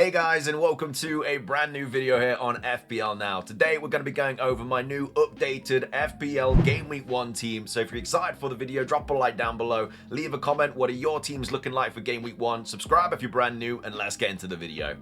Hey guys, and welcome to a brand new video here on FPL Now. Today we're going to be going over my new updated FPL Game Week 1 team. So if you're excited for the video, drop a like down below, leave a comment, what are your teams looking like for Game Week 1, subscribe if you're brand new, and let's get into the video.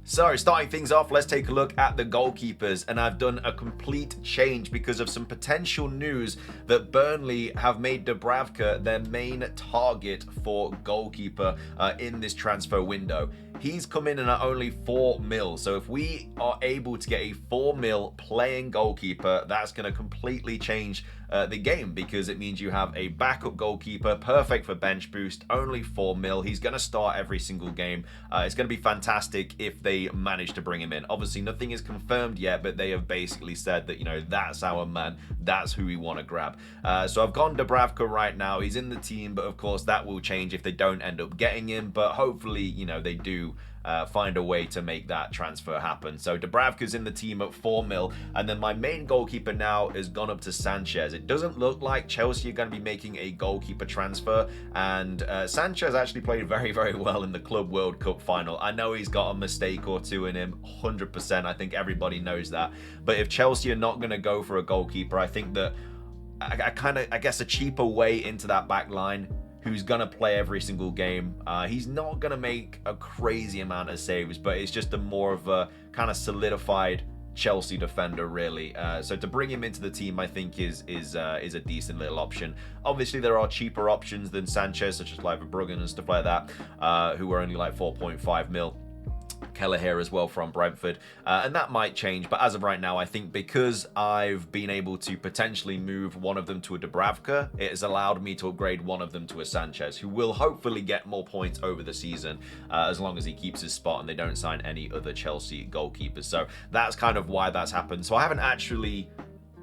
So, starting things off, let's take a look at the goalkeepers, and I've done a complete change because of some potential news that Burnley have made Dubravka their main target for goalkeeper in this transfer window. He's come in at only 4 mil, so if we are able to get a 4 mil playing goalkeeper, that's going to completely change the game, because it means you have a backup goalkeeper, perfect for bench boost, only 4 mil. He's going to start every single game. It's going to be fantastic if they manage to bring him in. Obviously, nothing is confirmed yet, but they have basically said that, you know, that's our man, that's who we want to grab. So I've gone Dubravka right now. He's in the team, but of course that will change if they don't end up getting him, but hopefully, you know, they do find a way to make that transfer happen. So Dubravka's in the team at 4 mil, and then my main goalkeeper now has gone up to Sanchez. It doesn't look like Chelsea are going to be making a goalkeeper transfer, and Sanchez actually played very, very well in the Club World Cup final. I know he's got a mistake or two in him, 100%. I think everybody knows that. But if Chelsea are not going to go for a goalkeeper, I think that I guess a cheaper way into that back line, who's going to play every single game. He's not going to make a crazy amount of saves, but it's just a more of a kind of solidified Chelsea defender, really. So to bring him into the team, I think is a decent little option. Obviously, there are cheaper options than Sanchez, such as like Verbruggen and stuff like that, who are only like 4.5 mil. Keller here as well from Brentford, and that might change, but as of right now, I think because I've been able to potentially move one of them to a Dubravka, it has allowed me to upgrade one of them to a Sanchez, who will hopefully get more points over the season as long as he keeps his spot and they don't sign any other Chelsea goalkeepers. So that's kind of why that's happened. So I haven't actually,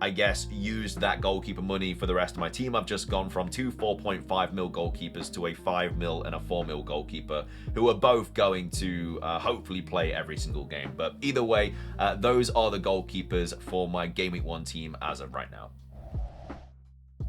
I guess, used that goalkeeper money for the rest of my team. I've just gone from two 4.5 mil goalkeepers to a 5 mil and a 4 mil goalkeeper, who are both going to hopefully play every single game. But either way, those are the goalkeepers for my Game Week 1 team as of right now.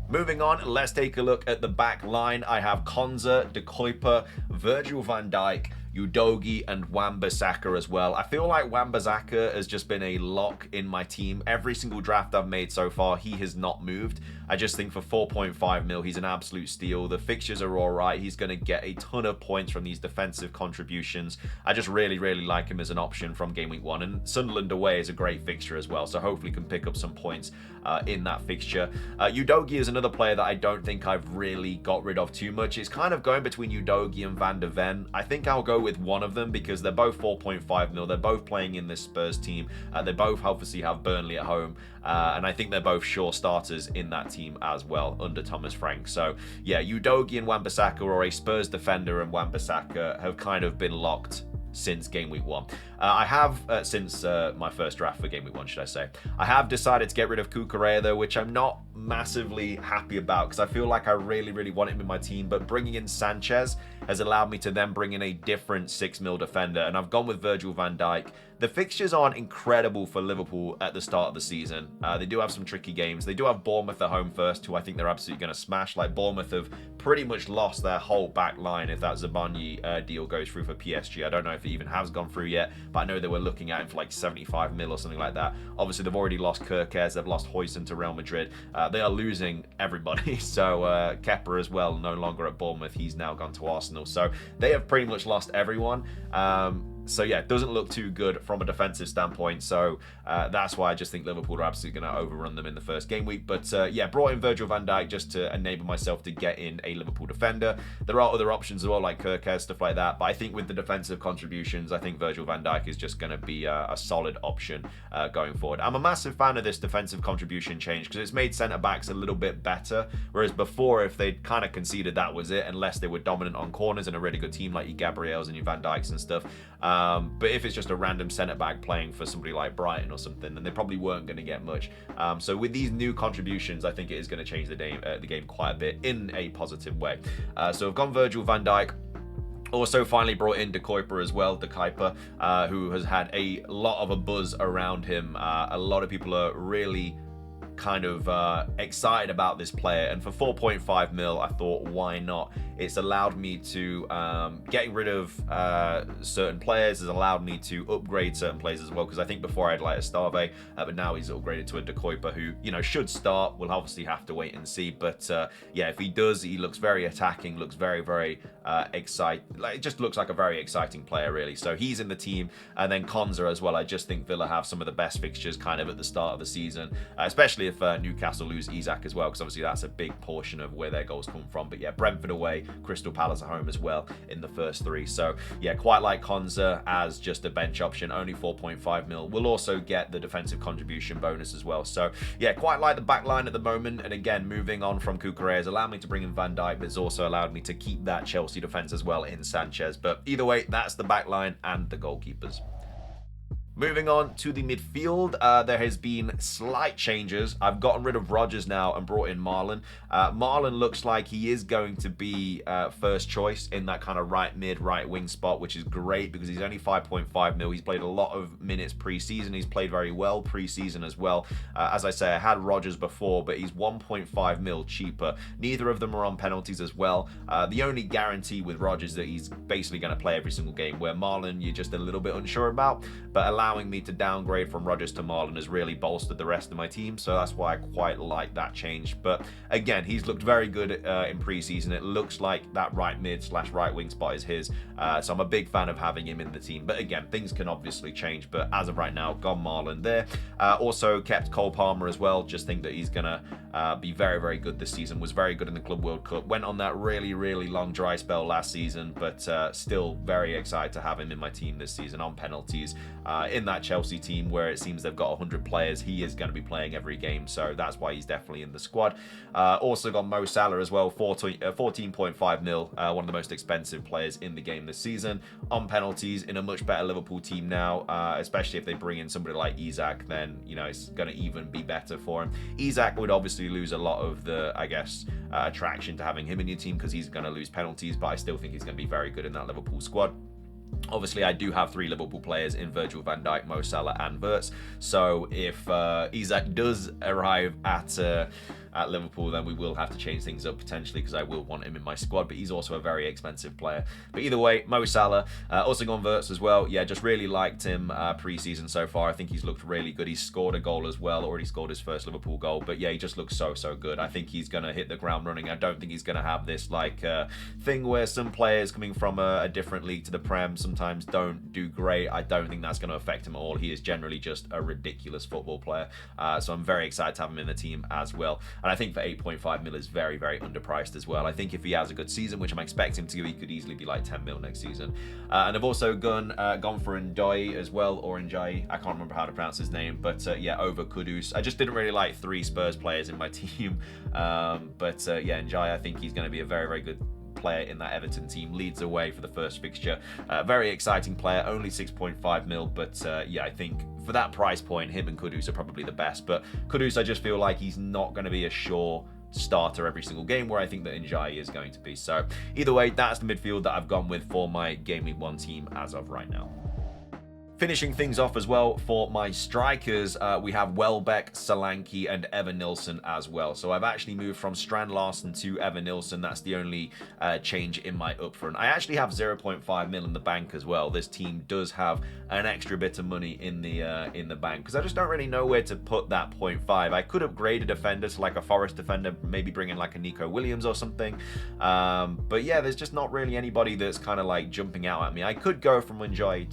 Moving on, let's take a look at the back line. I have Konza, De Kuiper, Virgil van Dijk, Udogie, and Wan-Bissaka as well. I feel like Wan-Bissaka has just been a lock in my team. Every single draft I've made so far, he has not moved. I just think for 4.5 mil, he's an absolute steal. The fixtures are all right. He's going to get a ton of points from these defensive contributions. I just really, really like him as an option from Game Week 1. And Sunderland away is a great fixture as well, so hopefully can pick up some points in that fixture. Udogie is another player that I don't think I've really got rid of too much. It's kind of going between Udogie and Van de Ven. I think I'll go with one of them because they're both 4.5 mil. They're both playing in this Spurs team. They both obviously have Burnley at home, and I think they're both sure starters in that team as well under Thomas Frank. So yeah, Udogie and Wan-Bissaka, or a Spurs defender and Wan-Bissaka, have kind of been locked since Game Week 1. I have, since my first draft for Game Week 1, should I say. I have decided to get rid of Cucurella though, which I'm not massively happy about because I feel like I really, really want him in my team, but bringing in Sanchez has allowed me to then bring in a different 6 mil defender, and I've gone with Virgil van Dijk. The fixtures aren't incredible for Liverpool at the start of the season. They do have some tricky games. They do have Bournemouth at home first, who I think they're absolutely going to smash. Like, Bournemouth have pretty much lost their whole back line if that Zabarnyi deal goes through for PSG. I don't know if it even has gone through yet, but I know they were looking at him for like 75 mil or something like that. Obviously, they've already lost Kerkez. They've lost Huijsen to Real Madrid. They are losing everybody. So Kepa as well, no longer at Bournemouth. He's now gone to Arsenal. So they have pretty much lost everyone. So yeah, it doesn't look too good from a defensive standpoint. So that's why I just think Liverpool are absolutely going to overrun them in the first game week. But yeah, brought in Virgil van Dijk just to enable myself to get in a Liverpool defender. There are other options as well, like Kerkez, stuff like that. But I think with the defensive contributions, I think Virgil van Dijk is just going to be a solid option going forward. I'm a massive fan of this defensive contribution change because it's made centre-backs a little bit better. Whereas before, if they'd kind of conceded that was it, unless they were dominant on corners and a really good team like your Gabriels and your Van Dijks and stuff. But if it's just a random centre-back playing for somebody like Brighton or something, then they probably weren't going to get much. So with these new contributions, I think it is going to change the game quite a bit in a positive way. So I've gone Virgil van Dijk. Also finally brought in De Kuiper as well, De Kuiper, who has had a lot of a buzz around him. A lot of people are really kind of excited about this player, and for 4.5 mil, I thought, why not? It's allowed me to getting rid of certain players, has allowed me to upgrade certain players as well, because I think before I had like a Stave, but now he's upgraded to a De Kuiper who, you know, should start. We'll obviously have to wait and see, but yeah, if he does, he looks very attacking, looks very, very exciting. Like, it just looks like a very exciting player, really. So he's in the team, and then Konza as well. I just think Villa have some of the best fixtures kind of at the start of the season, especially if Newcastle lose Isak as well, because obviously that's a big portion of where their goals come from. But yeah, Brentford away, Crystal Palace at home as well in the first three. So yeah, quite like Konza as just a bench option, only 4.5 mil. We'll also get the defensive contribution bonus as well. So yeah, quite like the back line at the moment. And again, moving on from Cucurella has allowed me to bring in Van Dijk, but it's also allowed me to keep that Chelsea defense as well in Sanchez. But either way, that's the back line and the goalkeepers. Moving on to the midfield, there has been slight changes. I've gotten rid of Rodgers now and brought in Marlon. Marlon looks like he is going to be first choice in that kind of right mid, right wing spot, which is great because he's only 5.5 mil. He's played a lot of minutes pre-season. He's played very well pre-season as well. As I say, I had Rodgers before, but he's 1.5 mil cheaper. Neither of them are on penalties as well. The only guarantee with Rodgers that he's basically going to play every single game, where Marlon you're just a little bit unsure about, but allowing me to downgrade from Rodgers to Marlon has really bolstered the rest of my team, so that's why I quite like that change. But again, he's looked very good in pre-season. It looks like that right mid / right wing spot is his, so I'm a big fan of having him in the team. But again, things can obviously change, but as of right now, gone Marlon there. Also kept Cole Palmer as well. Just think that he's gonna be very, very good this season. Was very good in the Club World Cup. Went on that really, really long dry spell last season, but still very excited to have him in my team this season on penalties. In that Chelsea team where it seems they've got 100 players, he is going to be playing every game, so that's why he's definitely in the squad. Also got Mo Salah as well, 14.5 mil, one of the most expensive players in the game this season. On penalties, in a much better Liverpool team now, especially if they bring in somebody like Isak, then, you know, it's going to even be better for him. Isak would obviously lose a lot of the, I guess, attraction to having him in your team because he's going to lose penalties, but I still think he's going to be very good in that Liverpool squad. Obviously, I do have 3 Liverpool players in Virgil van Dijk, Mo Salah and Wirtz. So if Isak does arrive at Liverpool, then we will have to change things up potentially because I will want him in my squad, but he's also a very expensive player. But either way, Mo Salah, also gone Wirtz as well. Yeah, just really liked him pre-season so far. I think he's looked really good. He's scored a goal as well, already scored his first Liverpool goal. But yeah, he just looks so, so good. I think he's going to hit the ground running. I don't think he's going to have this like thing where some players coming from a different league to the Prem sometimes don't do great. I don't think that's going to affect him at all. He is generally just a ridiculous football player. So I'm very excited to have him in the team as well. And I think for 8.5 mil is very, very underpriced as well. I think if he has a good season, which I'm expecting to, he could easily be like 10 mil next season. And I've also gone for Ndiaye as well, or Ndiaye. I can't remember how to pronounce his name, but yeah, over Kudus. I just didn't really like 3 Spurs players in my team. Yeah, Ndiaye, I think he's going to be a very, very good player in that Everton team. Leads away for the first fixture. Very exciting player, only 6.5 mil, but yeah, I think for that price point, him and Kudus are probably the best. But Kudus, I just feel like he's not going to be a sure starter every single game, where I think that Ndiaye is going to be. So either way, that's the midfield that I've gone with for my Game Week 1 team as of right now. Finishing things off as well for my strikers, we have Welbeck, Solanke, and Evan Nilsson as well. So I've actually moved from Strand Larsen to Evan Nilsson. That's the only change in my upfront. I actually have 0.5 mil in the bank as well. This team does have an extra bit of money in the bank because I just don't really know where to put that 0.5. I could upgrade a defender to like a Forest defender, maybe bring in like a Nico Williams or something. But yeah, there's just not really anybody that's kind of like jumping out at me. I could go from Ndiaye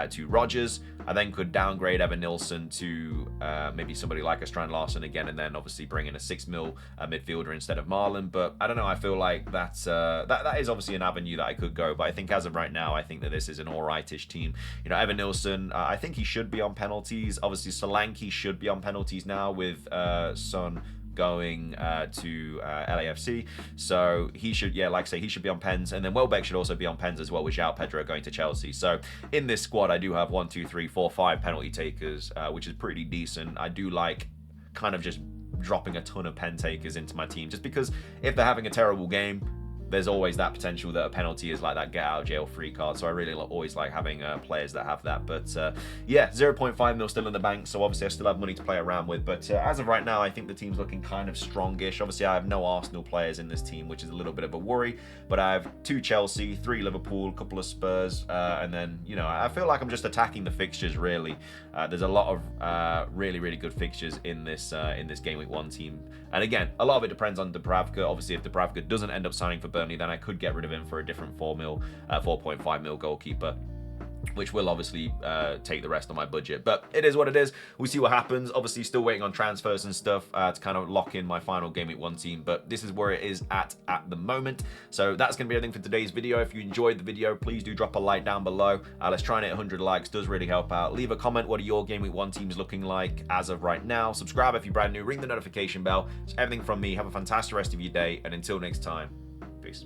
to Rodgers. I then could downgrade Evan Nilsson to maybe somebody like a Strand Larsen again, and then obviously bring in a 6 mil midfielder instead of Marlon. But I don't know. I feel like that's that is obviously an avenue that I could go. But I think as of right now, I think that this is an all-rightish team. You know, Evan Nilsson, I think he should be on penalties. Obviously, Solanke should be on penalties now with Son going to LAFC, so he should, yeah, like I say, he should be on pens, and then Welbeck should also be on pens as well, with João Pedro going to Chelsea. So in this squad, I do have 1, 2, 3, 4, 5 penalty takers, which is pretty decent. I do like kind of just dropping a ton of pen takers into my team, just because if they're having a terrible game, there's always that potential that a penalty is like that get out of jail free card. So I really always like having players that have that. But yeah, 0.5 mil still in the bank, so obviously I still have money to play around with. But as of right now, I think the team's looking kind of strongish. Obviously, I have no Arsenal players in this team, which is a little bit of a worry. But I have 2 Chelsea, 3 Liverpool, a couple of Spurs, and then, you know, I feel like I'm just attacking the fixtures, really. There's a lot of really, really good fixtures in this Game Week 1 team. And again, a lot of it depends on Dubravka. Obviously, if Dubravka doesn't end up signing for Burnley, then I could get rid of him for a different 4.5 mil goalkeeper, which will obviously take the rest of my budget. But it is what it is. We'll see what happens. Obviously, still waiting on transfers and stuff to kind of lock in my final Game Week 1 team, but this is where it is at the moment. So that's going to be everything for today's video. If you enjoyed the video, please do drop a like down below. Let's try and hit 100 likes. Does really help out. Leave a comment. What are your Game Week 1 teams looking like as of right now? Subscribe if you're brand new. Ring the notification bell. It's everything from me. Have a fantastic rest of your day, and until next time, peace.